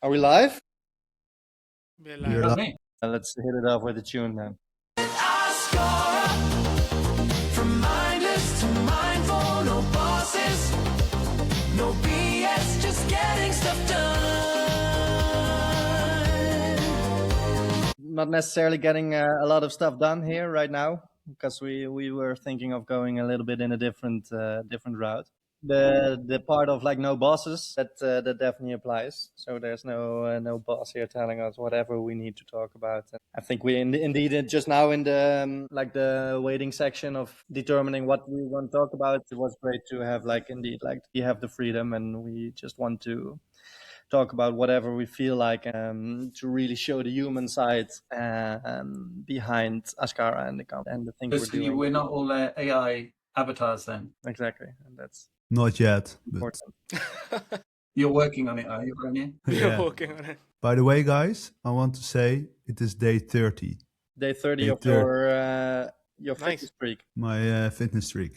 Are we live? We're You're live. live. Let's hit it off with a tune then. Askara, from mindless to mindful, no bosses, no BS, just getting stuff done. Not necessarily getting a lot of stuff done here right now because we were thinking of going a little bit in a different route. The part of like no bosses that definitely applies. So there's no boss here telling us whatever we need to talk about. I think we indeed just now in the like the waiting section of determining what we want to talk about. It was great to have like indeed like we have the freedom and we just want to talk about whatever we feel like to really show the human side behind Askara and the things we're So doing. we're not all AI avatars then. Exactly, and that's Not yet. But important. You're working on it, are you, Reinier? We're yeah. working on it. By the way, guys, I want to say it is day 30, Day 30 Day of 30. your Nice. fitness streak, my fitness streak.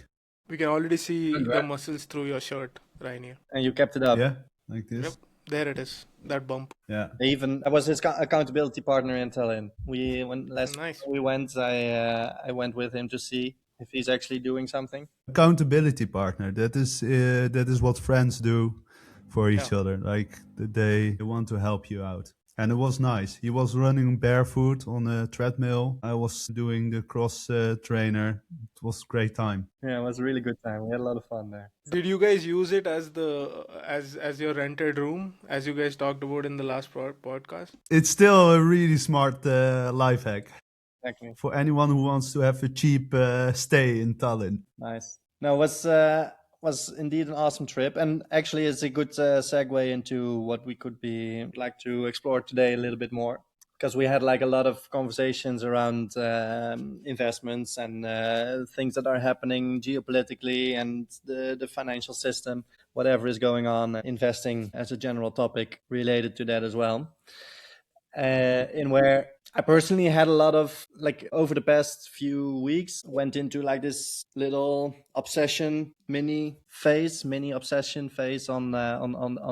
We can already see the Congrats. muscles through your shirt, Reinier. and you kept it up. Yeah, like this. Yep. There it is. That bump. Yeah. I was his accountability partner in Tallinn. Last Nice. we went, I went with him to see if he's actually doing something. Accountability partner. That is what friends do for each other. Like they want to help you out. And it was nice. He was running barefoot on a treadmill. I was doing the cross trainer. It was a great time. Yeah, it was a really good time. We had a lot of fun there. Did you guys use it as as your rented room, as you guys talked about in the last podcast? It's still a really smart life hack Exactly. for anyone who wants to have a cheap stay in Tallinn. Nice. No, was indeed an awesome trip, and actually it's a good segue into what we could be like to explore today a little bit more, because we had like a lot of conversations around investments and things that are happening geopolitically and the financial system, whatever is going on, investing as a general topic related to that as well. In where I personally had a lot of like over the past few weeks went into like this little mini obsession phase on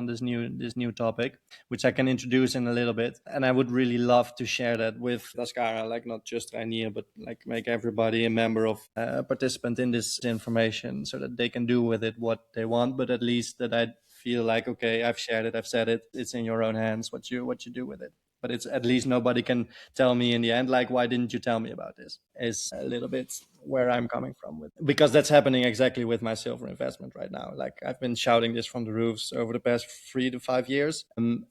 this new topic, which I can introduce in a little bit, and I would really love to share that with Askara, like not just Reinier, but like make everybody a member of participant in this information, so that they can do with it what they want, but at least that I feel like, okay, I've shared it, I've said it, it's in your own hands what you do with it. But it's at least nobody can tell me in the end, like, why didn't you tell me about this? Is a little bit where I'm coming from with, because that's happening exactly with my silver investment right now. Like I've been shouting this from the roofs over the past 3 to 5 years,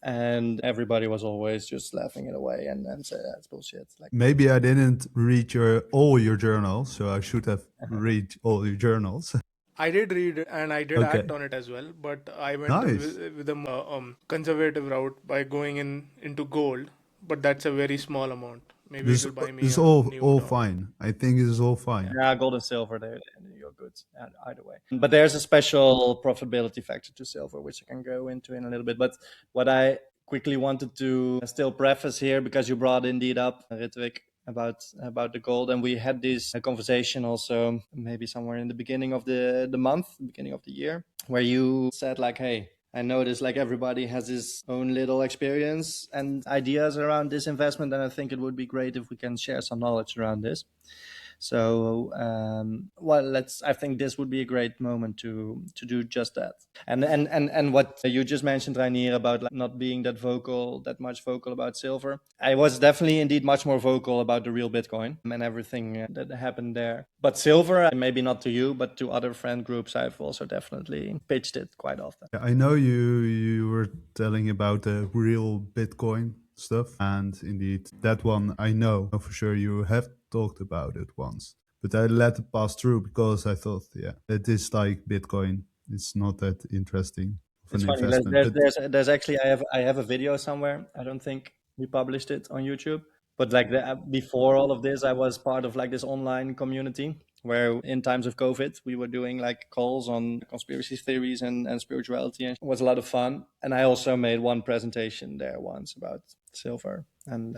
and everybody was always just laughing it away and say that's bullshit. Like Maybe I didn't read all your journals, so I should have read all your journals. I did read it and I did Okay. act on it as well, but I went Nice. with a conservative route by going into gold, but that's a very small amount. Maybe This it will buy me is a all new dog. fine. I think it is all fine. yeah, gold and silver, you're good either way. But there's a special profitability factor to silver, which I can go into in a little bit. But what I quickly wanted to still preface here, because you brought indeed up Ritwik about the gold, and we had this conversation also maybe somewhere in the beginning of the month, beginning of the year, where you said like, hey, I noticed like everybody has his own little experience and ideas around this investment, and I think it would be great if we can share some knowledge around this. So, I think this would be a great moment to do just that. And what you just mentioned, Reinier, about like not being that much vocal about silver. I was definitely indeed much more vocal about the real Bitcoin and everything that happened there. But silver, maybe not to you, but to other friend groups, I've also definitely pitched it quite often. I know you were telling about the real Bitcoin stuff, and indeed that one I know for sure you have talked about it once, but I let it pass through because I thought, yeah, it is like Bitcoin. It's not that interesting of It's an funny. investment. There's actually I have a video somewhere. I don't think we published it on YouTube, but like before all of this, I was part of like this online community where in times of COVID, we were doing like calls on conspiracy theories and spirituality, and it was a lot of fun. And I also made one presentation there once about silver and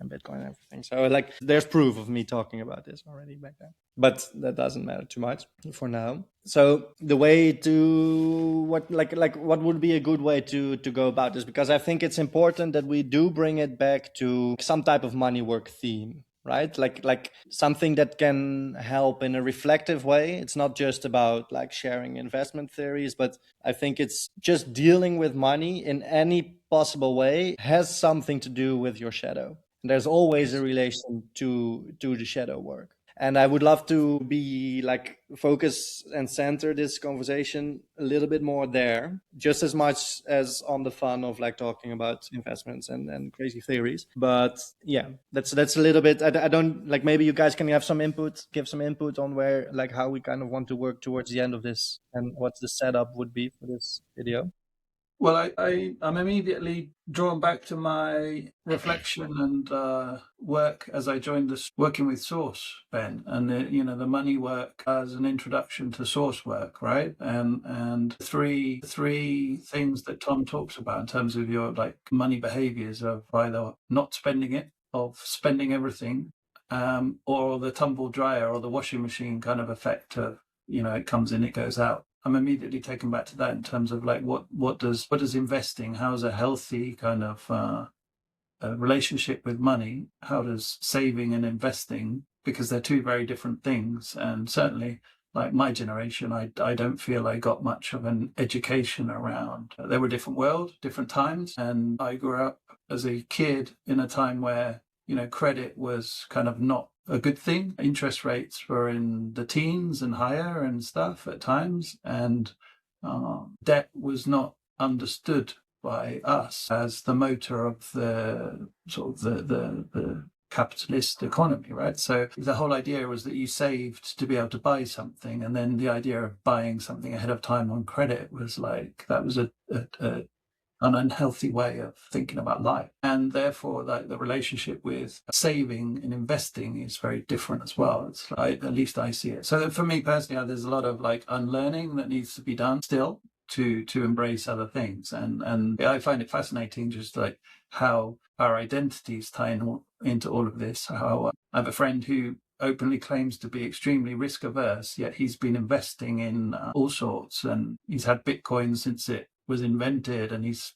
Bitcoin and everything. So like there's proof of me talking about this already back then. but that doesn't matter too much for now. So the way to what would be a good way to go about this? Because I think it's important that we do bring it back to some type of money work theme, right? Like something that can help in a reflective way. It's not just about like sharing investment theories, but I think it's just dealing with money in any possible way has something to do with your shadow. And there's always a relation to the shadow work. And I would love to be like focus and center this conversation a little bit more there, just as much as on the fun of like talking about investments and crazy theories. But yeah, that's a little bit. I don't like. Maybe you guys can have some input, give some input on where like how we kind of want to work towards the end of this and what the setup would be for this video. Well, I'm immediately drawn back to my reflection and work as I joined this working with Source, Ben, and the money work as an introduction to Source work, right? And three things that Tom talks about in terms of your like money behaviors of either not spending it, of spending everything, or the tumble dryer or the washing machine kind of effect of it comes in, it goes out. I'm immediately taken back to that in terms of like what does investing, how's a healthy kind of relationship with money, how does saving and investing, because they're two very different things. And certainly like my generation, I don't feel I got much of an education around. They were a different world, different times, and I grew up as a kid in a time where credit was kind of not a good thing. Interest rates were in the teens and higher and stuff at times, and debt was not understood by us as the motor of the sort of the capitalist economy, right? So the whole idea was that you saved to be able to buy something, and then the idea of buying something ahead of time on credit was like that was an unhealthy way of thinking about life. And therefore, like the relationship with saving and investing is very different as well. It's like, at least I see it. So for me personally, there's a lot of like unlearning that needs to be done still to embrace other things. And I find it fascinating just like how our identities tie into all of this. How I have a friend who openly claims to be extremely risk averse, yet he's been investing in all sorts, and he's had Bitcoin since it was invented, and he's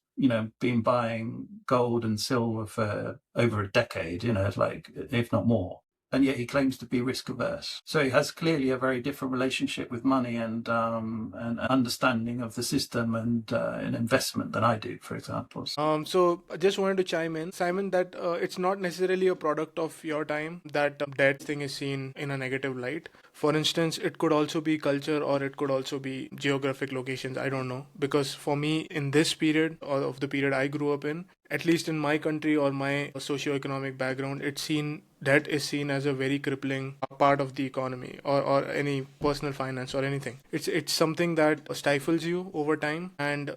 been buying gold and silver for over a decade, like if not more, and yet he claims to be risk averse. So he has clearly a very different relationship with money and understanding of the system and an investment than I do, for example. So I just wanted to chime in, Simon, that it's not necessarily a product of your time that debt thing is seen in a negative light. For instance, it could also be culture, or it could also be geographic locations. I don't know. Because for me, in this period, or of the period I grew up in, at least in my country or my socioeconomic background, debt is seen as a very crippling part of the economy, or any personal finance or anything. It's something that stifles you over time, and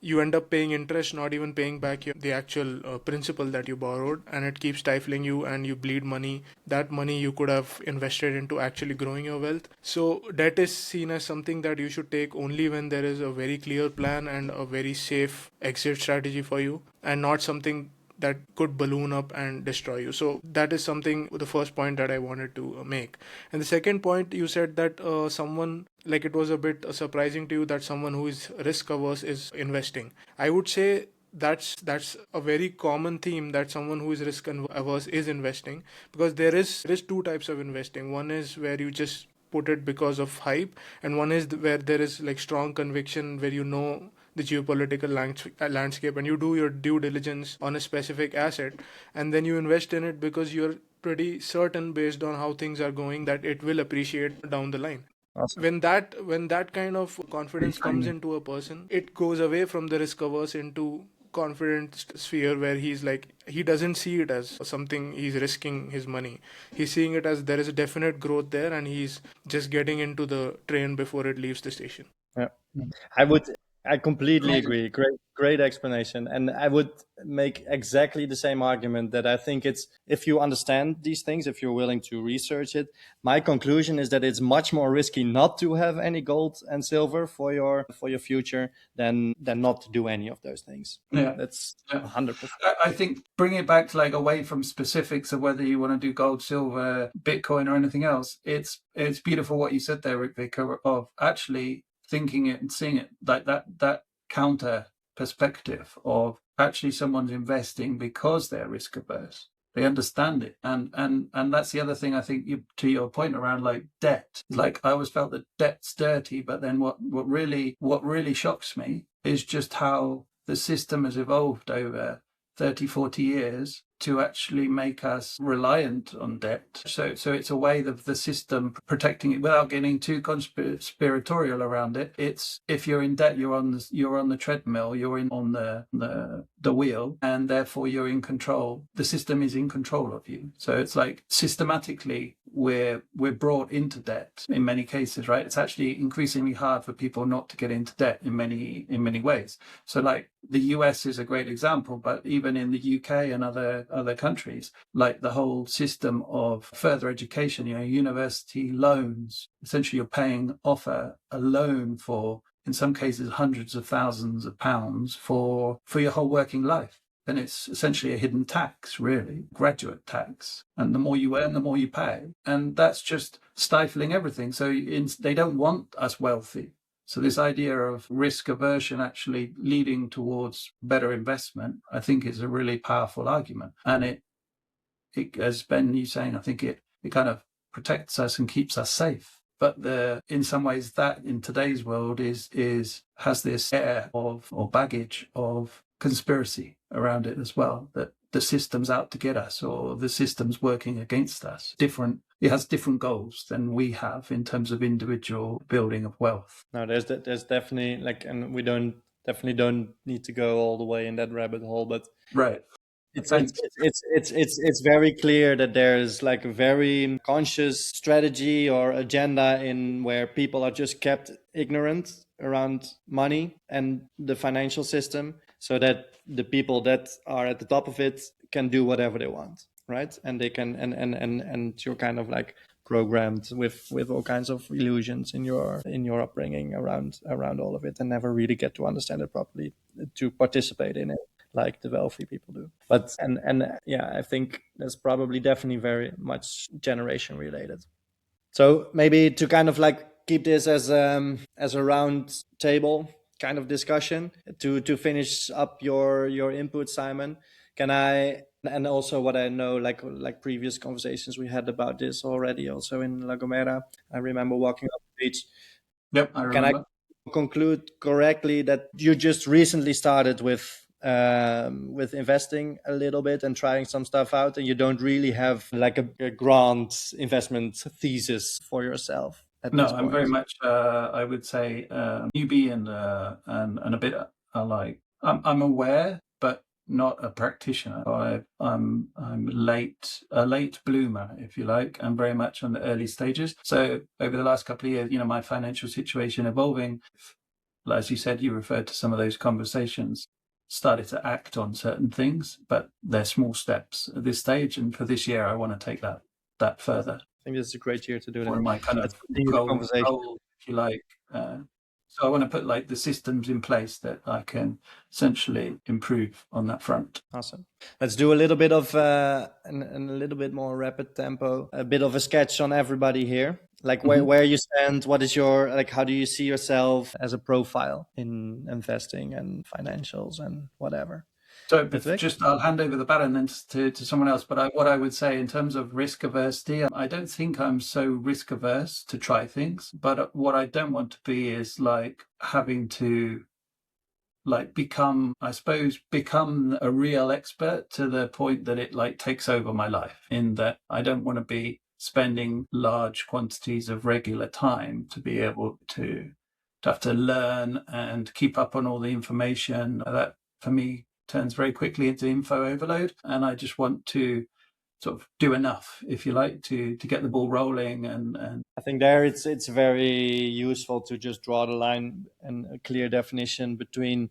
you end up paying interest, not even paying back the actual principal that you borrowed, and it keeps stifling you, and you bleed money. That money you could have invested into actually growing your wealth. So debt is seen as something that you should take only when there is a very clear plan and a very safe exit strategy for you, and not something that could balloon up and destroy you. So that is something, the first point that I wanted to make. And the second point, you said that someone, like it was a bit surprising to you that someone who is risk averse is investing. I would say that's a very common theme, that someone who is risk averse is investing, because there is two types of investing. One is where you just put it because of hype, and one is where there is like strong conviction, where the geopolitical landscape, and you do your due diligence on a specific asset, and then you invest in it because you're pretty certain, based on how things are going, that it will appreciate down the line. Awesome. When that kind of confidence comes into a person, it goes away from the risk averse into confident sphere, where he's like, he doesn't see it as something he's risking his money. He's seeing it as there is a definite growth there, and he's just getting into the train before it leaves the station. Yeah, I completely agree. Great explanation. And I would make exactly the same argument that I think it's, if you understand these things, if you're willing to research it, my conclusion is that it's much more risky not to have any gold and silver for your future than not to do any of those things. Yeah. That's Yeah. 100%. I think bringing it back to like away from specifics of whether you want to do gold, silver, Bitcoin, or anything else, it's beautiful what you said there, Ritwik, of actually thinking it and seeing it like that counter perspective of actually someone's investing because they're risk averse. They understand it, and that's the other thing I think. To your point around like debt, like I always felt that debt's dirty, but then what really shocks me is just how the system has evolved over 30, 40 years to actually make us reliant on debt. So it's a way of the system protecting it without getting too conspiratorial around it. It's if you're in debt, you're on the treadmill, you're on the wheel, and therefore you're in control. The system is in control of you. So it's like systematically we're brought into debt in many cases, right? It's actually increasingly hard for people not to get into debt in many ways. So like the US is a great example, but even in the UK and other countries, like the whole system of further education, university loans, essentially you're paying off a loan for, in some cases, hundreds of thousands of pounds for your whole working life. Then it's essentially a hidden tax, really, graduate tax. And the more you earn, the more you pay. And that's just stifling everything. So they don't want us wealthy. So this idea of risk aversion actually leading towards better investment, I think is a really powerful argument. And it as Ben, you saying, I think it kind of protects us and keeps us safe. But in some ways that in today's world has this air of, or baggage of, conspiracy around it as well, that the system's out to get us or the system's working against us. It has different goals than we have in terms of individual building of wealth. No, there's definitely and we definitely don't need to go all the way in that rabbit hole, but right. It's very clear that there's like a very conscious strategy or agenda in where people are just kept ignorant around money and the financial system, so that the people that are at the top of it can do whatever they want, right? And they can and you're kind of like programmed with all kinds of illusions in your upbringing around all of it, and never really get to understand it properly to participate in it like the wealthy people do. But and yeah, I think that's probably definitely very much generation related. So maybe to kind of like keep this as a round table kind of discussion to finish up your input, Simon, can I, and also what I know, like previous conversations we had about this already also in La Gomera, I remember walking up the beach. Yep, I remember. Can I conclude correctly that you just recently started with investing a little bit and trying some stuff out, and you don't really have like a grand investment thesis for yourself? No, I'm very much, I would say, newbie and a bit like I'm aware, but not a practitioner. I'm a late bloomer, if you like. I'm very much on the early stages. So over the last couple of years, my financial situation evolving, as you said, you referred to some of those conversations, started to act on certain things, but they're small steps at this stage. And for this year, I want to take that further. I think this is a great year to do that. One of my kind of goal, if you like. So I want to put like the systems in place that I can essentially improve on that front. Awesome. Let's do a little bit of a little bit more rapid tempo, a bit of a sketch on everybody here. Like where you stand, what is your, like, how do you see yourself as a profile in investing and financials and whatever? So I'll hand over the baton then to someone else. But what I would say in terms of risk aversity, I don't think I'm so risk averse to try things. But what I don't want to be is like having to like become a real expert to the point that it like takes over my life, in that I don't want to be spending large quantities of regular time to be able to have to learn and keep up on all the information. That for me turns very quickly into info overload, and I just want to sort of do enough, if you like, to get the ball rolling. And I think there it's very useful to just draw the line and a clear definition between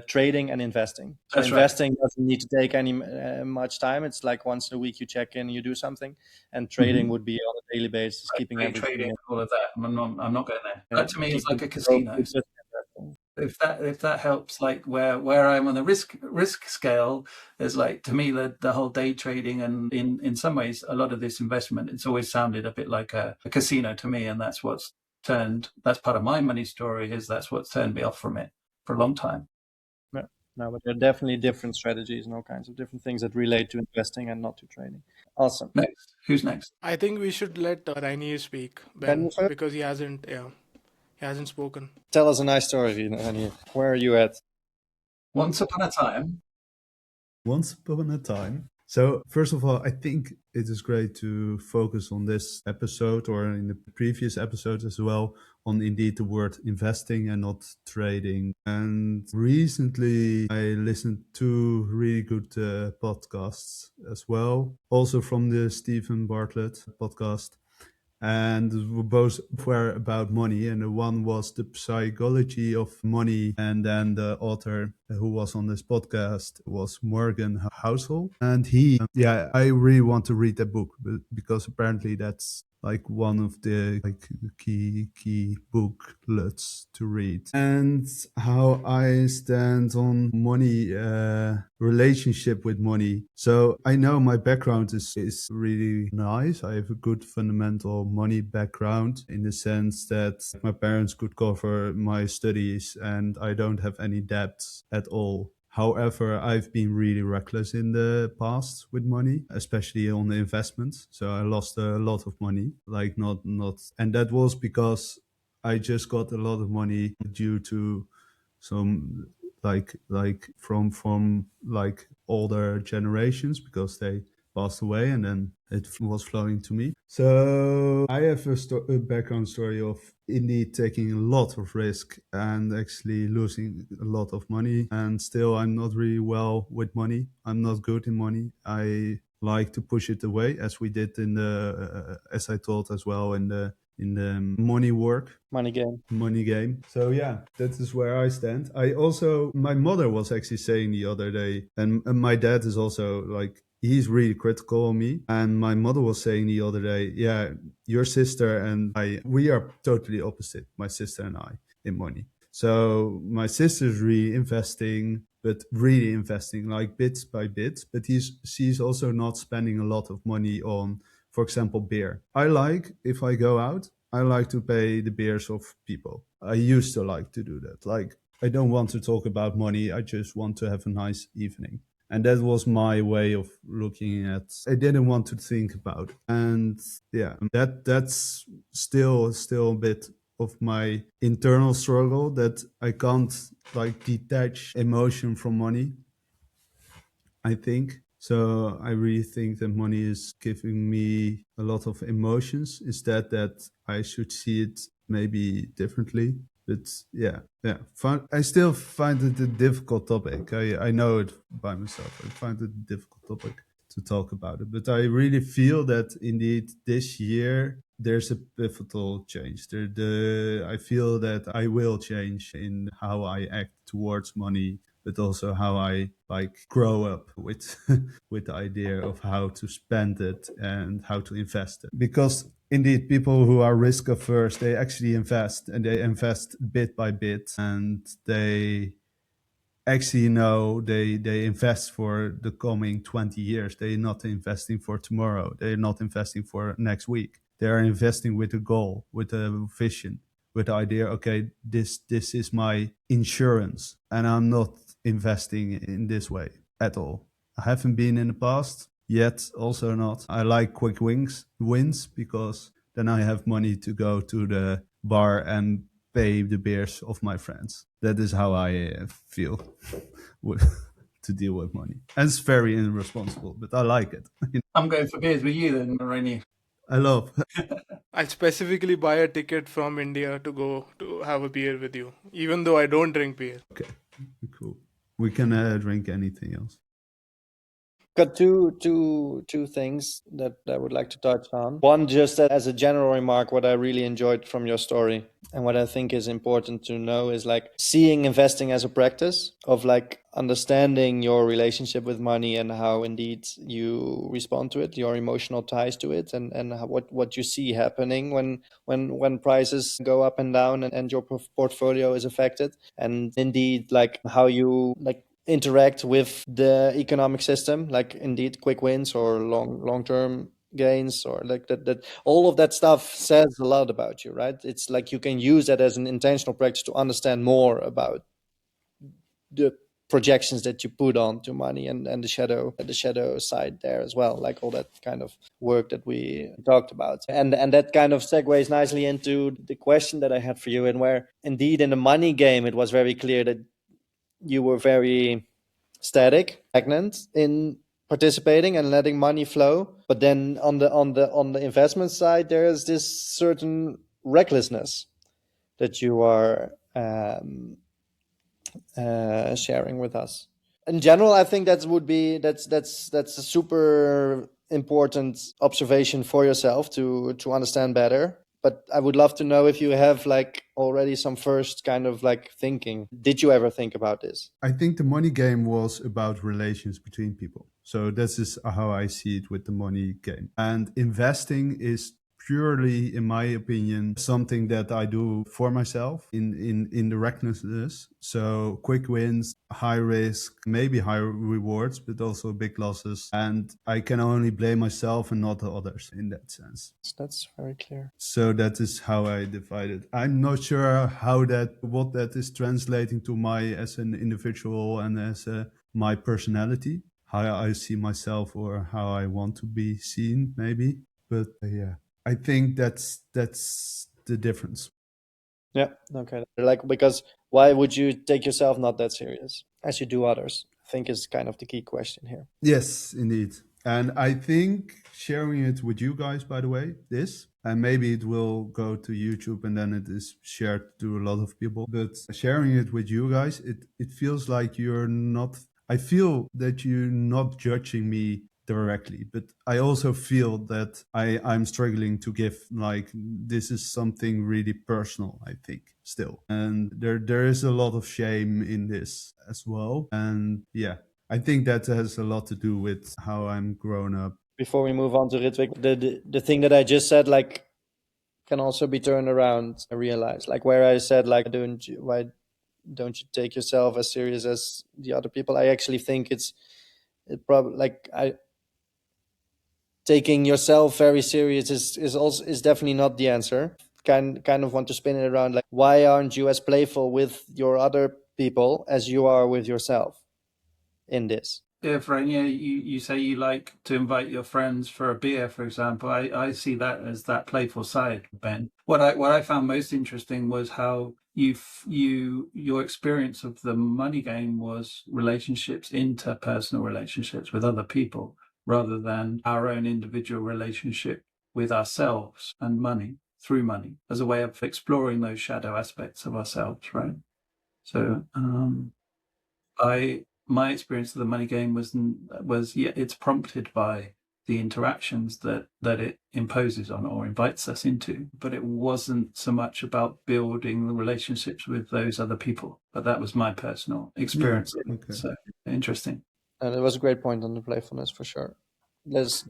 trading and investing. So That's right. investing doesn't need to take any much time. It's like once a week you check in, you do something, and trading would be on a daily basis, keeping day everything trading, in. all of that. I'm not going there. Yeah, That to me is keeping like a it casino. broke, just investing. If that helps, like where I'm on the risk scale, is like, to me, the whole day trading, and in some ways a lot of this investment, it's always sounded a bit like a casino to me, and that's part of my money story, is that's what's turned me off from it for a long time. Yeah. No, but there are definitely different strategies and all kinds of different things that relate to investing and not to trading. Awesome. Next, who's next? I think we should let Reinier speak, Ben, Ben, first? because he hasn't spoken. Tell us a nice story, Reinier. Where are you at? Once upon a time. Once upon a time. So, first of all, I think it is great to focus on this episode, or in the previous episode as well, on indeed the word investing and not trading. And recently I listened to really good podcasts as well, also from the Stephen Bartlett podcast. And both were about money, and the one was the psychology of money, and then the author who was on this podcast was Morgan Housel. And I really want to read that book, because apparently that's like one of the key booklets to read. And how I stand on money, relationship with money. So I know my background is really nice. I have a good fundamental money background, in the sense that my parents could cover my studies and I don't have any debts at all. However, I've been really reckless in the past with money, especially on the investments. So I lost a lot of money, and that was because I just got a lot of money due to some from older generations, because they passed away, and then it was flowing to me. So I have a background story of indeed taking a lot of risk and actually losing a lot of money. And still, I'm not really well with money. I'm not good in money. I like to push it away, as we did as I told as well, in the money game. So yeah, that is where I stand. My mother was actually saying the other day, and my dad is also like, he's really critical on me. And my mother was saying the other day, yeah, your sister and we are totally opposite, my sister and I, in money. So my sister's really investing like bits by bits, but she's also not spending a lot of money on, for example, beer. If I go out, I like to pay the beers of people. I used to like to do that. Like, I don't want to talk about money. I just want to have a nice evening. And that was my way of looking at. I didn't want to think about it. And yeah, that's still a bit of my internal struggle, that I can't detach emotion from money, I think. So I really think that money is giving me a lot of emotions, instead that I should see it maybe differently. But yeah. I still find it a difficult topic. I know it by myself. I find it a difficult topic to talk about it. But I really feel that indeed this year there's a pivotal change. I feel that I will change in how I act towards money, but also how I grow up with with the idea of how to spend it and how to invest it. Because indeed, people who are risk averse, they actually invest, and they invest bit by bit, and they actually know they invest for the coming 20 years. They're not investing for tomorrow. They're not investing for next week. They are investing with a goal, with a vision, with the idea, okay, this is my insurance, and I'm not investing in this way at all. I haven't been in the past yet, also not. I like quick wins, because then I have money to go to the bar and pay the beers of my friends. That is how I feel to deal with money. And it's very irresponsible, but I like it. I'm going for beers with you then, Reinier. I love. I'll specifically buy a ticket from India to go to have a beer with you, even though I don't drink beer. Okay, cool. We can drink anything else. Got two things that I would like to touch on. One, just as a general remark, what I really enjoyed from your story and what I think is important to know is like seeing investing as a practice of like understanding your relationship with money and how indeed you respond to it, your emotional ties to it, and what you see happening when prices go up and down and your portfolio is affected, and indeed like how you like interact with the economic system, like indeed quick wins or long term gains, or like that all of that stuff says a lot about you, right? It's like you can use that as an intentional practice to understand more about the projections that you put on to money, and the shadow side there as well, like all that kind of work that we talked about. And that kind of segues nicely into the question that I had for you, and where indeed in the money game it was very clear that you were very stagnant in participating and letting money flow. But then on the investment side, there is this certain recklessness that you are sharing with us. In general, I think that's a super important observation for yourself to understand better. But I would love to know if you have like already some first kind of like thinking. Did you ever think about this? I think the money game was about relations between people. So this is how I see it with the money game. And investing is purely, in my opinion, something that I do for myself in the recklessness. So quick wins, high risk, maybe high rewards, but also big losses. And I can only blame myself and not the others in that sense. That's very clear. So that is how I divide it. I'm not sure what that is translating to my as an individual and as my personality, how I see myself or how I want to be seen, maybe. But yeah, I think that's the difference. Yeah. Okay. Like, because why would you take yourself not that serious as you do others? I think is kind of the key question here. Yes, indeed. And I think sharing it with you guys, by the way, and maybe it will go to YouTube and then it is shared to a lot of people. But sharing it with you guys, it feels like I feel that you're not judging me directly, but I also feel that I'm struggling to give, like, this is something really personal, I think, still. And there is a lot of shame in this as well. And yeah, I think that has a lot to do with how I'm grown up. Before we move on to Ritwik, the thing that I just said, like, can also be turned around. I realize, like, where I said, like, why don't you take yourself as serious as the other people? I actually think it probably, like, taking yourself very serious is definitely not the answer. Kind of want to spin it around, like, why aren't you as playful with your other people as you are with yourself in this? If Reinier, you say you like to invite your friends for a beer, for example, I see that as that playful side, Ben. What I found most interesting was how your experience of the money game was relationships, interpersonal relationships with other people, rather than our own individual relationship with ourselves and money, through money, as a way of exploring those shadow aspects of ourselves, right? So my experience of the money game was it's prompted by the interactions that it imposes on or invites us into, but it wasn't so much about building the relationships with those other people. But that was my personal experience. Yeah, okay. So interesting. And it was a great point on the playfulness for sure. There's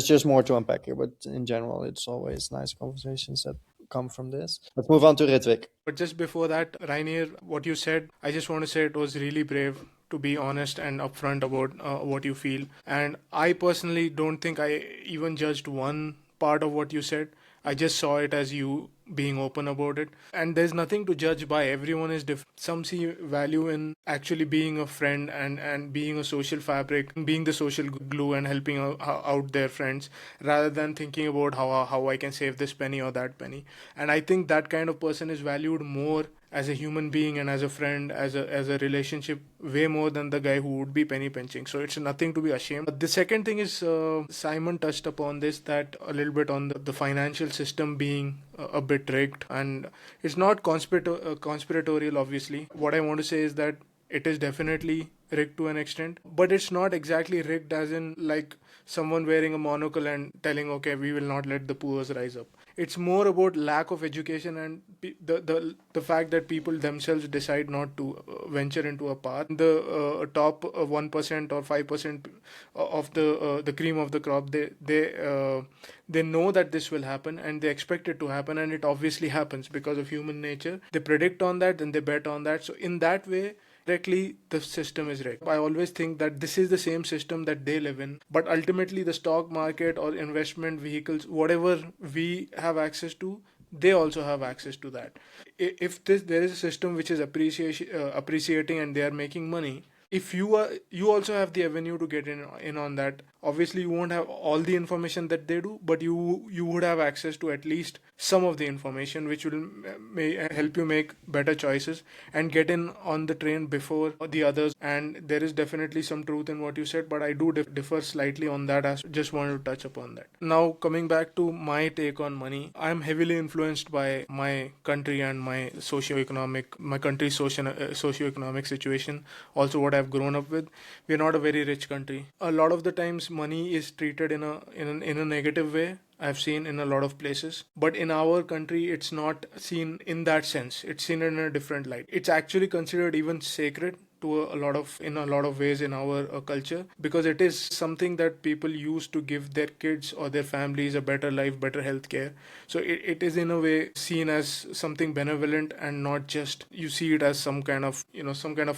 just more to unpack here, but in general, it's always nice conversations that come from this. Let's move on to Ritwik. But just before that, Reinier, what you said, I just want to say it was really brave to be honest and upfront about what you feel. And I personally don't think I even judged one part of what you said. I just saw it as you being open about it. And there's nothing to judge by. Everyone is different. Some see value in actually being a friend and being a social fabric, being the social glue and helping out their friends, rather than thinking about how I can save this penny or that penny. And I think that kind of person is valued more as a human being and as a friend, as a relationship, way more than the guy who would be penny pinching. So it's nothing to be ashamed. The second thing is, Simon touched upon this, that a little bit on the financial system being a bit rigged, and it's not conspiratorial, obviously. What I want to say is that it is definitely rigged to an extent, but it's not exactly rigged as in like someone wearing a monocle and telling, okay, we will not let the poor rise up. It's more about lack of education and the fact that people themselves decide not to venture into a path. The top 1% or 5% of the cream of the crop, they know that this will happen and they expect it to happen, and it obviously happens because of human nature. They predict on that, then they bet on that. So in that way, directly the system is rigged. I always think that this is the same system that they live in, but ultimately the stock market or investment vehicles, whatever we have access to, they also have access to that. If there is a system which is appreciating and they are making money, if you also have the avenue to get in on that. Obviously you won't have all the information that they do, but you would have access to at least some of the information, which will may help you make better choices and get in on the train before the others. And there is definitely some truth in what you said, but I do differ slightly on that. I just wanted to touch upon that. Now coming back to my take on money, I'm heavily influenced by my country and my country's socioeconomic situation, also what I've grown up with. We're not a very rich country. A lot of the times money is treated in a negative way, I've seen in a lot of places, but in our country it's not seen in that sense. It's seen in a different light. It's actually considered even sacred to a lot of ways in our culture, because it is something that people use to give their kids or their families a better life, better health care. So it is in a way seen as something benevolent, and not just you see it as some kind of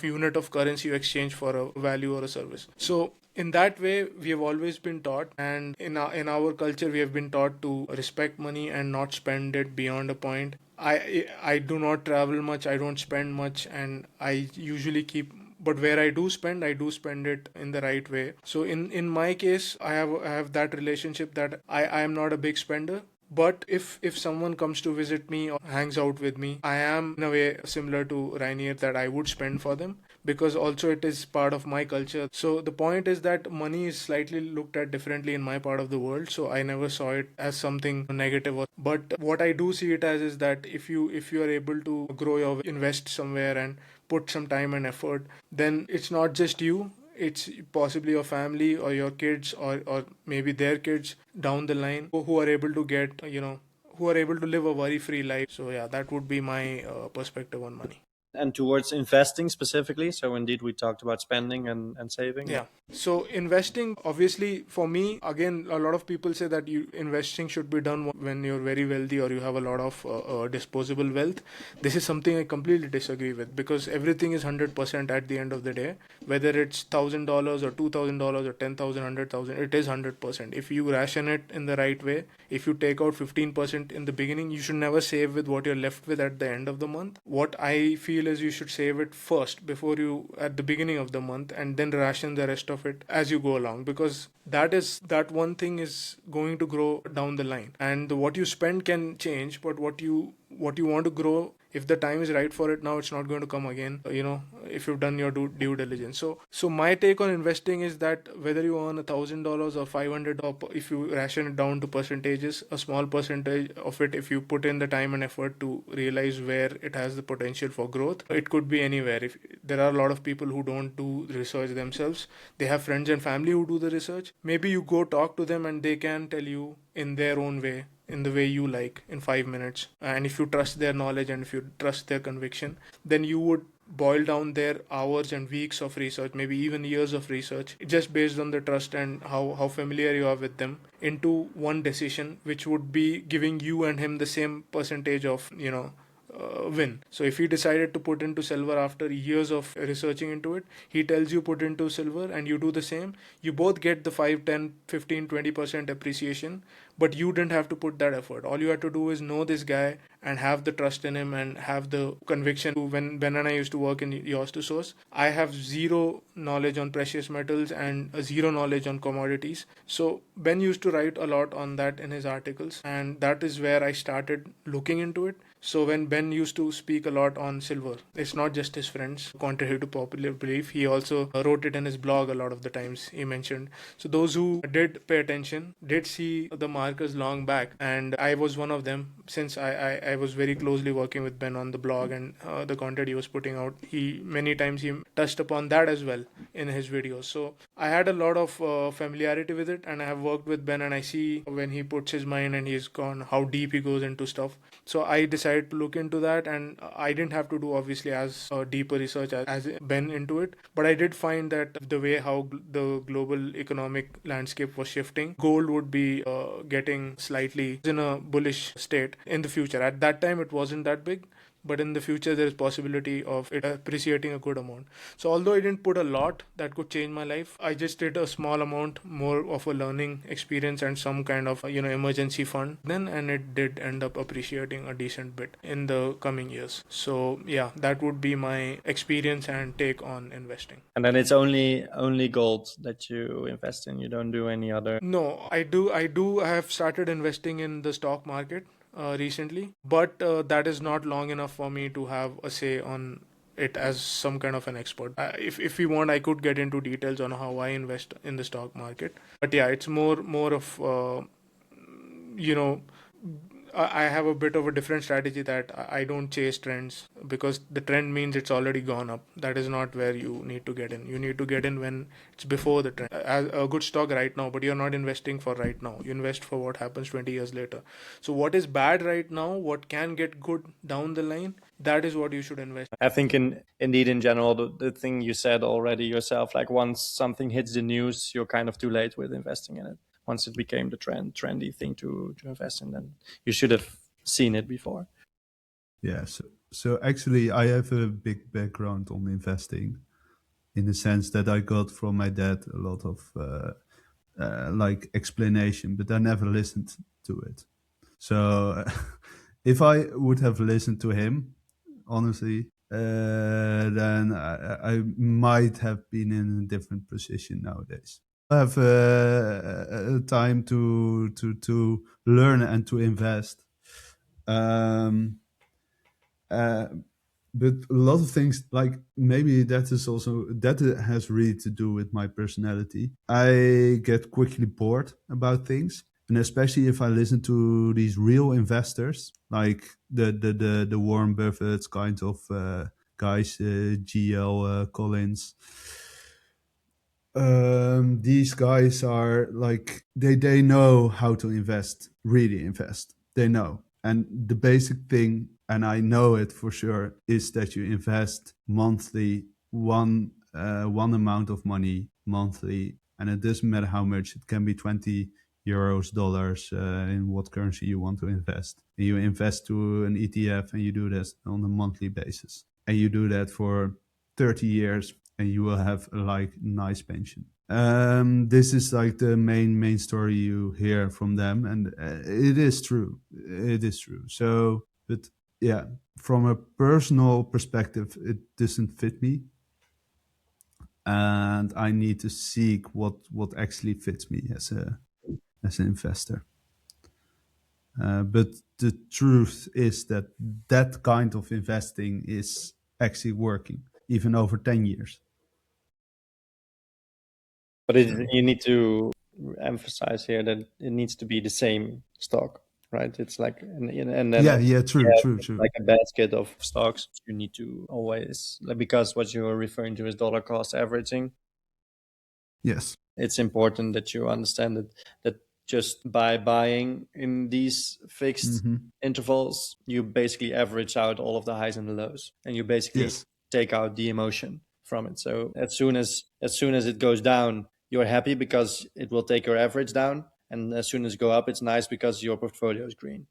unit of currency you exchange for a value or a service. So in that way, we have always been taught, and in our culture, we have been taught to respect money and not spend it beyond a point. I do not travel much, I don't spend much, and I usually but where I do spend it in the right way. So in my case, I have that relationship that I am not a big spender. But if someone comes to visit me or hangs out with me, I am in a way similar to Reinier, that I would spend for them, because also it is part of my culture. So the point is that money is slightly looked at differently in my part of the world. So I never saw it as something negative. But what I do see it as is that if you are able to grow your invest somewhere and put some time and effort, then it's not just you. It's possibly your family or your kids or maybe their kids down the line who are able to get, who are able to live a worry-free life. So yeah, that would be my perspective on money. And towards investing specifically, so indeed we talked about spending and saving. Yeah. So investing, obviously for me, again, a lot of people say that investing should be done when you're very wealthy or you have a lot of disposable wealth. This is something I completely disagree with, because everything is 100% at the end of the day. Whether it's $1,000 or $2,000 or 10,000, 100,000, it is 100%. If you ration it in the right way, if you take out 15% in the beginning, you should never save with what you're left with at the end of the month. What I feel is you should save it first before you at the beginning of the month, and then ration the rest of it as you go along, because that one thing is going to grow down the line, and what you spend can change, but what you want to grow, if the time is right for it now, it's not going to come again, if you've done your due diligence. So my take on investing is that whether you earn $1,000 or $500, if you ration it down to percentages, a small percentage of it, if you put in the time and effort to realize where it has the potential for growth, it could be anywhere. If there are a lot of people who don't do research themselves, they have friends and family who do the research. Maybe you go talk to them and they can tell you in their own way, in the way you like, in 5 minutes. And if you trust their knowledge and if you trust their conviction, then you would boil down their hours and weeks of research, maybe even years of research, just based on the trust and how familiar you are with them, into one decision, which would be giving you and him the same percentage of win. So if he decided to put into silver after years of researching into it, he tells you put into silver and you do the same, you both get the 5, 10, 15, 20% appreciation, but you didn't have to put that effort. All you had to do is know this guy and have the trust in him and have the conviction. When Ben and I used to work in Yours to Source, I have zero knowledge on precious metals and zero knowledge on commodities. So Ben used to write a lot on that in his articles, and that is where I started looking into it. So when Ben used to speak a lot on silver, it's not just his friends, contrary to popular belief. He also wrote it in his blog a lot of the times he mentioned. So those who did pay attention did see the markers long back, and I was one of them. Since I was very closely working with Ben on the blog and the content he was putting out, he many times he touched upon that as well in his videos. So I had a lot of familiarity with it, and I have worked with Ben, and I see when he puts his mind and he's gone how deep he goes into stuff. So I decided to look into that, and I didn't have to do obviously as deeper research as Ben into it, but I did find that the way how the global economic landscape was shifting, gold would be getting slightly in a bullish state in the future. At that time it wasn't that big, but in the future there is possibility of it appreciating a good amount. So although I didn't put a lot that could change my life, I just did a small amount, more of a learning experience and some kind of emergency fund then, and it did end up appreciating a decent bit in the coming years. So yeah, that would be my experience and take on investing. And then it's only gold that you invest in. You don't do any other. No, I have started investing in the stock market recently, but that is not long enough for me to have a say on it as some kind of an expert. If you want, I could get into details on how I invest in the stock market. But yeah, it's more of you know I have a bit of a different strategy that I don't chase trends, because the trend means it's already gone up. That is not where you need to get in. You need to get in when it's before the trend. As a good stock right now, but you're not investing for right now. You invest for what happens 20 years later. So what is bad right now, what can get good down the line, that is what you should invest. I think indeed in general, the thing you said already yourself, like once something hits the news, you're kind of too late with investing in it. Once it became the trendy thing to invest in, then you should have seen it before. Yeah, so actually I have a big background on investing, in the sense that I got from my dad a lot of like explanation, but I never listened to it. So if I would have listened to him, honestly, then I might have been in a different position nowadays. I have time to learn and to invest. But a lot of things, like maybe that has really to do with my personality. I get quickly bored about things, and especially if I listen to these real investors, like the Warren Buffett's kind of guys, GL Collins. These guys are like they know how to invest, really invest. They know, and the basic thing, and I know it for sure, is that you invest monthly one amount of money monthly, and it doesn't matter how much. It can be 20 euros, dollars, in what currency you want to invest. And you invest to an ETF, and you do this on a monthly basis, and you do that for 30 years, and you will have a like nice pension. This is like the main story you hear from them, and it is true. It is true. So, but yeah, from a personal perspective, it doesn't fit me, and I need to seek what actually fits me as an investor. But the truth is that kind of investing is actually working, even over 10 years. But you need to emphasize here that it needs to be the same stock, right? It's like and then True. like a basket of stocks. You need to always, like, because what you're referring to is dollar cost averaging. Yes. It's important that you understand that just by buying in these fixed intervals, you basically average out all of the highs and the lows, and you basically take out the emotion from it. So as soon as it goes down, you're happy because it will take your average down, and as soon as it go up, it's nice because your portfolio is green.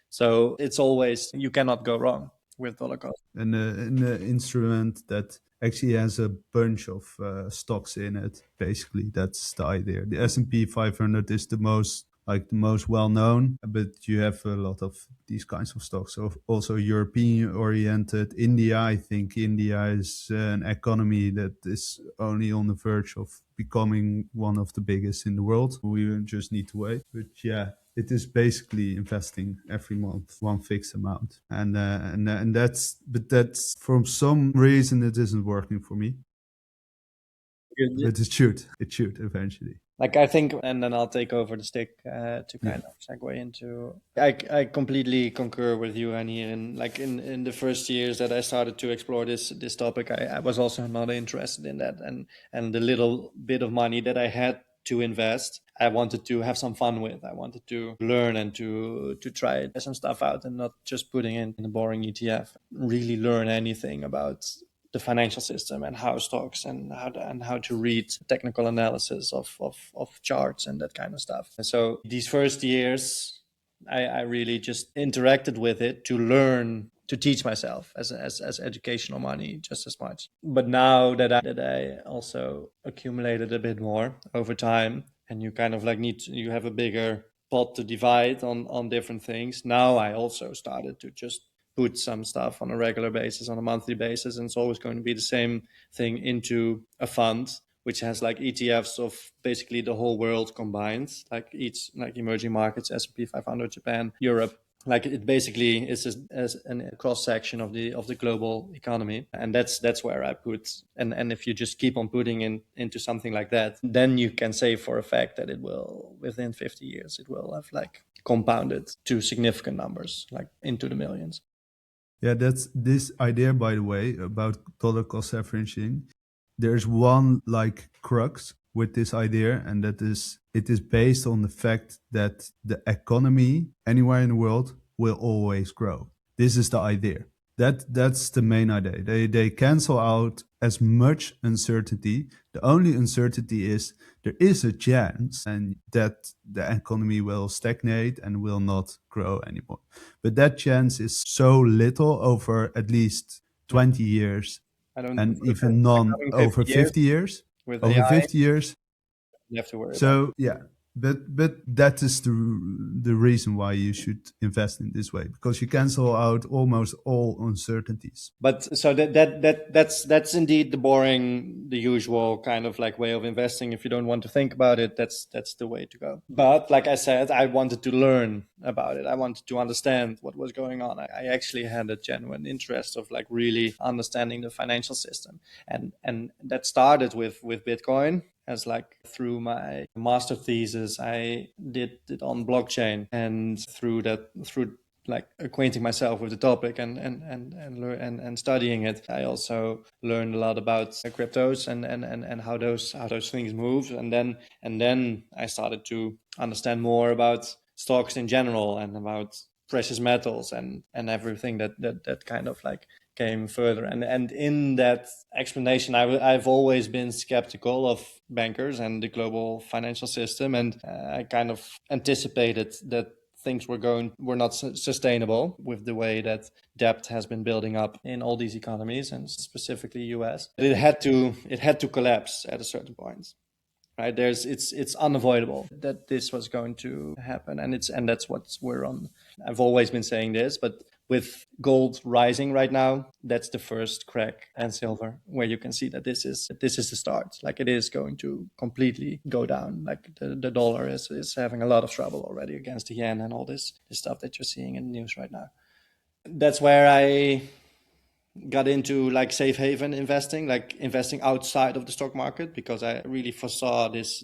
So it's always, you cannot go wrong with dollar cost. And an instrument that actually has a bunch of stocks in it. Basically, that's the idea. The S&P 500 is the most well known, but you have a lot of these kinds of stocks. So also European oriented. India, I think India is an economy that is only on the verge of becoming one of the biggest in the world. We just need to wait. But yeah, it is basically investing every month one fixed amount, and that's for some reason it isn't working for me. But it should eventually. Like I think, and then I'll take over the stick to kind of segue into. I completely concur with you, Annie. And like in the first years that I started to explore this topic, I was also not interested in that, and the little bit of money that I had to invest, I wanted to have some fun with. I wanted to learn and to try some stuff out, and not just putting in a boring ETF. Really learn anything about the financial system and how stocks and how to read technical analysis of charts and that kind of stuff. And so these first years, I really just interacted with it to learn, to teach myself as educational money just as much. But now that I also accumulated a bit more over time, and you kind of like you have a bigger pot to divide on different things. Now I also started to just put some stuff on a regular basis, on a monthly basis, and it's always going to be the same thing into a fund, which has like ETFs of basically the whole world combined, like each like emerging markets, S&P 500, Japan, Europe. Like it basically is as a cross section of the global economy, and that's where I put. And if you just keep on putting into something like that, then you can say for a fact that it will, within 50 years, it will have like compounded to significant numbers, like into the millions. Yeah, that's this idea, by the way, about dollar cost averaging. There's one like crux with this idea, and that is it is based on the fact that the economy anywhere in the world will always grow. This is the idea. That's the main idea. They cancel out as much uncertainty. The only uncertainty is there is a chance and that the economy will stagnate and will not grow anymore. But that chance is so little over at least 20 years, and even none over 50 years. With over AI, 50 years. you have to worry. So yeah, but that is the reason why you should invest in this way, because you cancel out almost all uncertainties. But so that's indeed the usual kind of like way of investing. If you don't want to think about it, that's the way to go. But like I said, I wanted to learn about it. I wanted to understand what was going on. I actually had a genuine interest of like really understanding the financial system, and that started with Bitcoin. As like through my master thesis, I did it on blockchain, and through like acquainting myself with the topic and studying it, I also learned a lot about cryptos and how those things move, and then I started to understand more about stocks in general and about precious metals and everything that kind of like came further. And in that explanation, I've always been skeptical of bankers and the global financial system, and I kind of anticipated that things were not sustainable with the way that debt has been building up in all these economies, and specifically US. It had to collapse at a certain point. Right, it's unavoidable that this was going to happen, and that's what we're on. I've always been saying this, but with gold rising right now, that's the first crack, and silver, where you can see that this is the start. Like it is going to completely go down. Like the dollar is having a lot of trouble already against the yen and all this stuff that you're seeing in the news right now. That's where I got into like safe haven investing, like investing outside of the stock market, because I really foresaw this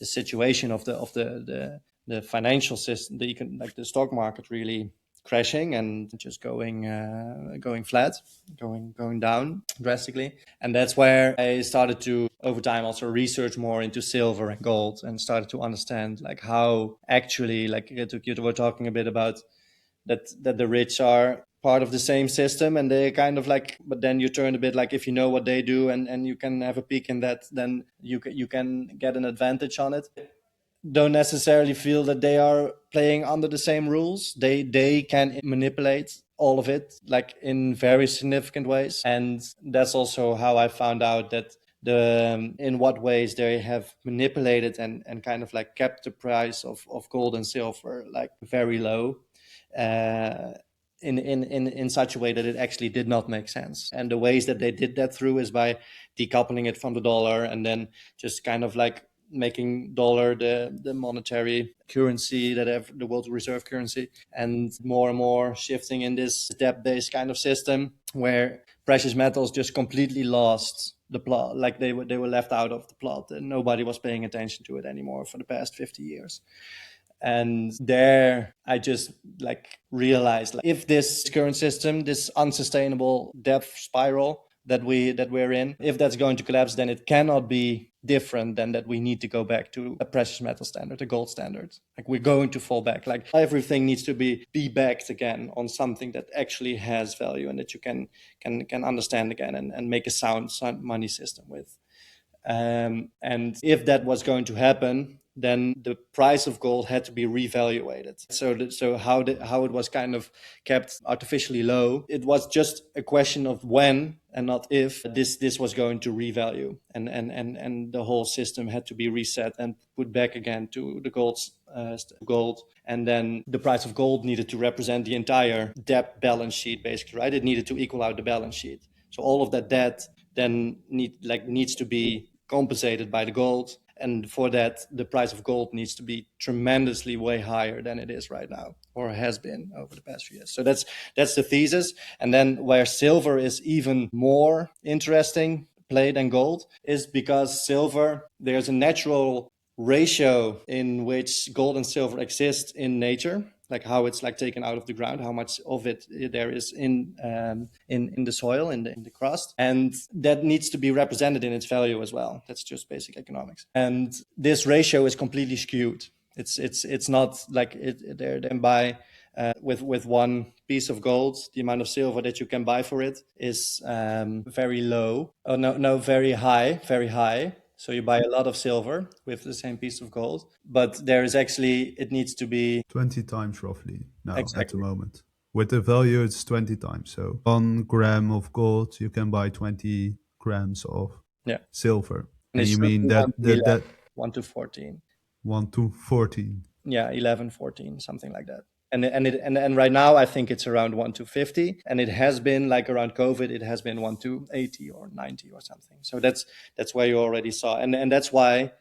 situation of the financial system, like the stock market really crashing and just going flat, going down drastically. And that's where I started to, over time, also research more into silver and gold, and started to understand like how actually, like you were talking a bit about that the rich are part of the same system, and they kind of like, but then you turn a bit like, if you know what they do and you can have a peek in that, then you can get an advantage on it. Don't necessarily feel that they are playing under the same rules. They can manipulate all of it like in very significant ways, and that's also how I found out that in what ways they have manipulated and kind of like kept the price of gold and silver like very low, in such a way that it actually did not make sense. And the ways that they did that through is by decoupling it from the dollar, and then just kind of like making dollar the monetary currency, that have the world reserve currency, and more shifting in this debt-based kind of system where precious metals just completely lost the plot, like they were left out of the plot, and nobody was paying attention to it anymore for the past 50 years. And there I just like realized, like, if this current system, this unsustainable debt spiral that we're in, if that's going to collapse, then it cannot be different than that we need to go back to a precious metal standard, a gold standard. Like, we're going to fall back. Like, everything needs to be backed again on something that actually has value and that you can understand again and make a sound money system with. And if that was going to happen, then the price of gold had to be reevaluated. So how it was kind of kept artificially low, it was just a question of when and not if this was going to revalue, and the whole system had to be reset and put back again to the gold. And then the price of gold needed to represent the entire debt balance sheet, basically, right? It needed to equal out the balance sheet. So all of that debt then needs to be compensated by the gold. And for that, the price of gold needs to be tremendously way higher than it is right now, or has been over the past few years. So that's the thesis. And then where silver is even more interesting play than gold is because silver, there's a natural ratio in which gold and silver exist in nature, like how it's like taken out of the ground, how much of it there is in the soil, in the crust, and that needs to be represented in its value as well. That's just basic economics, and this ratio is completely skewed. It's not like they're then buy with one piece of gold, the amount of silver that you can buy for it is very low. Oh no, very high. So you buy a lot of silver with the same piece of gold, but there is actually, it needs to be 20 times roughly now at the Exactly. moment. With the value, it's 20 times. So 1 gram of gold, you can buy 20 grams of silver. And it's you mean that 1 to 14. 1 to 14. Yeah, 11, 14, something like that. And right now I think it's around 1 to 50, and it has been like around COVID, it has been 1 to 80 or 90 or something. So that's where you already saw, and that's why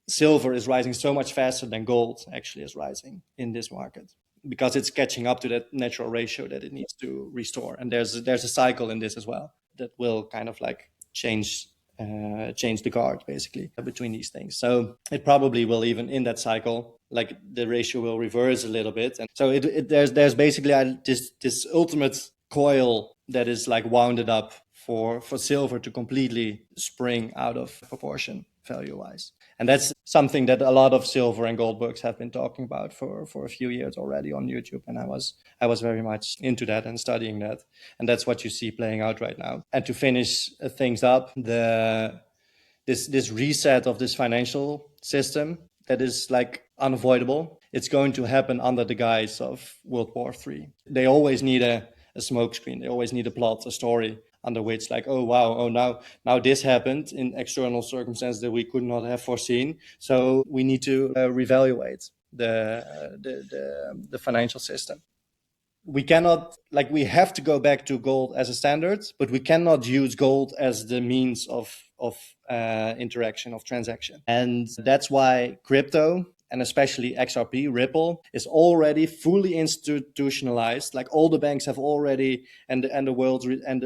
silver is rising so much faster than gold actually is rising in this market, because it's catching up to that natural ratio that it needs to restore. And there's a cycle in this as well that will kind of like change the guard basically between these things. So it probably will, even in that cycle, like the ratio will reverse a little bit. And so there's basically this ultimate coil that is like wounded up for silver to completely spring out of proportion value-wise. And that's something that a lot of silver and gold books have been talking about for a few years already on YouTube. And I was very much into that and studying that. And that's what you see playing out right now. And to finish things up, this reset of this financial system that is like unavoidable, it's going to happen under the guise of World War III. They always need a smokescreen. They always need a plot, a story under which, like, oh wow, oh now this happened in external circumstances that we could not have foreseen. So we need to reevaluate the financial system. We cannot, like, we have to go back to gold as a standard, but we cannot use gold as the means of interaction, of transaction. And that's why crypto, and especially XRP, Ripple, is already fully institutionalized. Like, all the banks have already, and the world and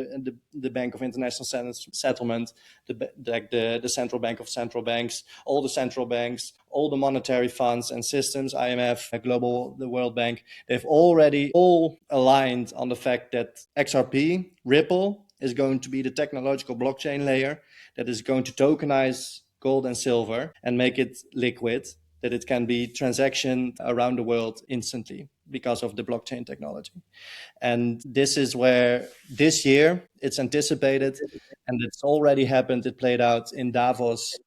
the Bank of International Settlement, the central bank of central banks, all the central banks, all the monetary funds and systems, IMF, the World Bank, they've already all aligned on the fact that XRP, Ripple, is going to be the technological blockchain layer that is going to tokenize gold and silver and make it liquid, that it can be transactioned around the world instantly because of the blockchain technology. And this is where this year it's anticipated, and it's already happened. It played out in Davos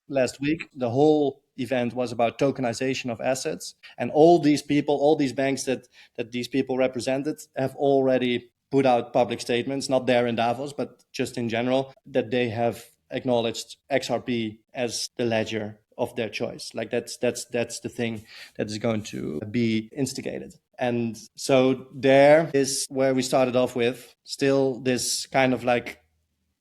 last week. The whole event was about tokenization of assets. And all these people, all these banks that these people represented have already put out public statements, not there in Davos, but just in general, that they have acknowledged XRP as the ledger of their choice. Like, that's the thing that is going to be instigated. And so there is where we started off with, still this kind of like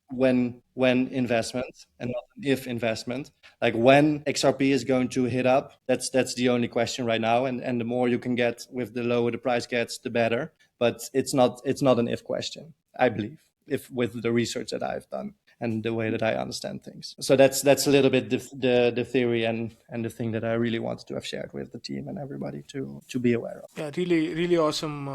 when investment and not if investment. Like when XRP is going to hit up, that's the only question right now. And the more you can get with the lower the price gets, the better. But it's not an if question, I believe, if with the research that I've done and the way that I understand things. So that's a little bit the theory and the thing that I really wanted to have shared with the team and everybody to be aware of. Yeah, really awesome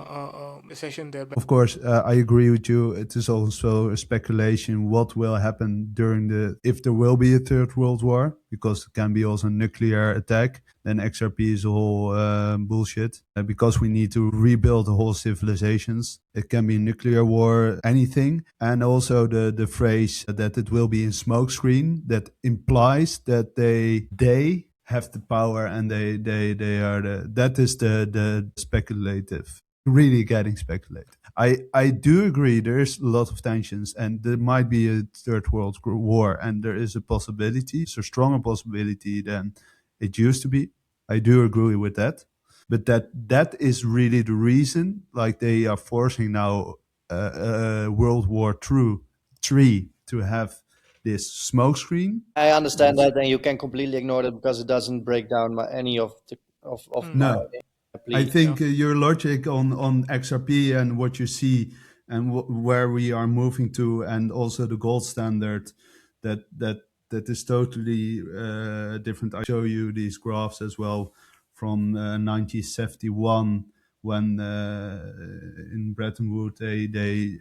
session there. Of course, I agree with you. It is also a speculation what will happen if there will be a third world war, because it can be also a nuclear attack. Then XRP is all bullshit, because we need to rebuild the whole civilizations. It can be a nuclear war, anything. And also the phrase that it will be in smokescreen, that implies that they have the power and they are that is the speculative, really getting speculative. I do agree there's a lot of tensions and there might be a third world war, and there is a possibility, so stronger possibility than it used to be. I do agree with that, but that is really the reason, like they are forcing now World War III to have this smokescreen. I understand that, and you can completely ignore that because it doesn't break down any of No. my I think your logic on XRP and what you see and where we are moving to, and also the gold standard, that is totally different. I show you these graphs as well from 1971 when in Bretton Woods they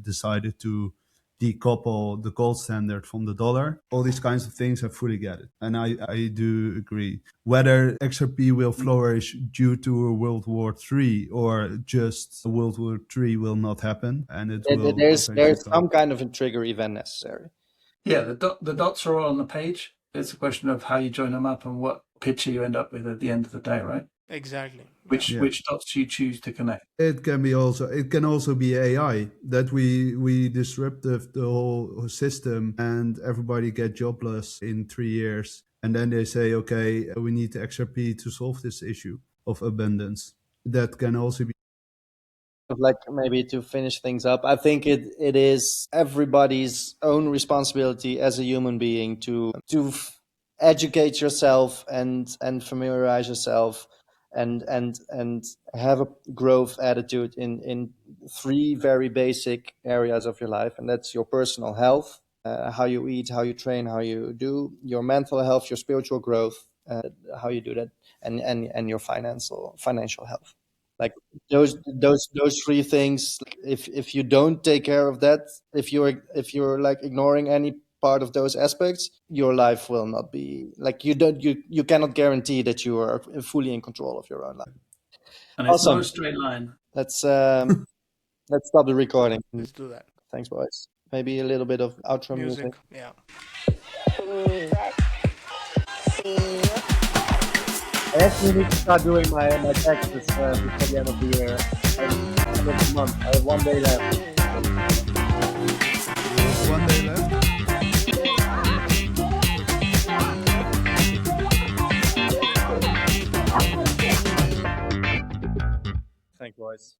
decided to decouple the gold standard from the dollar. All these kinds of things, I fully get it. And I do agree. Whether XRP will flourish due to a World War III or just a World War III will not happen, and it will. There's some kind of a trigger event necessary. Yeah, the dots are all on the page. It's a question of how you join them up and what picture you end up with at the end of the day, right? Exactly. Which dots you choose to connect. It can also be AI, that we disrupted the whole system and everybody get jobless in 3 years, and then they say, okay, we need XRP to solve this issue of abundance. That can also be. Like, maybe to finish things up, I think it is everybody's own responsibility as a human being to educate yourself and familiarize yourself and have a growth attitude in 3 very basic areas of your life, and that's your personal health, how you eat, how you train, how you do, your mental health, your spiritual growth, how you do that, and your financial health. Like those 3 things, if you don't take care of that, if you're like ignoring any part of those aspects, your life will not be like you cannot guarantee that you are fully in control of your own life. And it's Awesome. not a straight line. Let's stop the recording. Let's do that. Thanks, boys. Maybe a little bit of outro music. Yeah. I actually need to start doing my taxes before the end of the year. End of the month. I have 1 day left. 1 day left. Thanks, boys.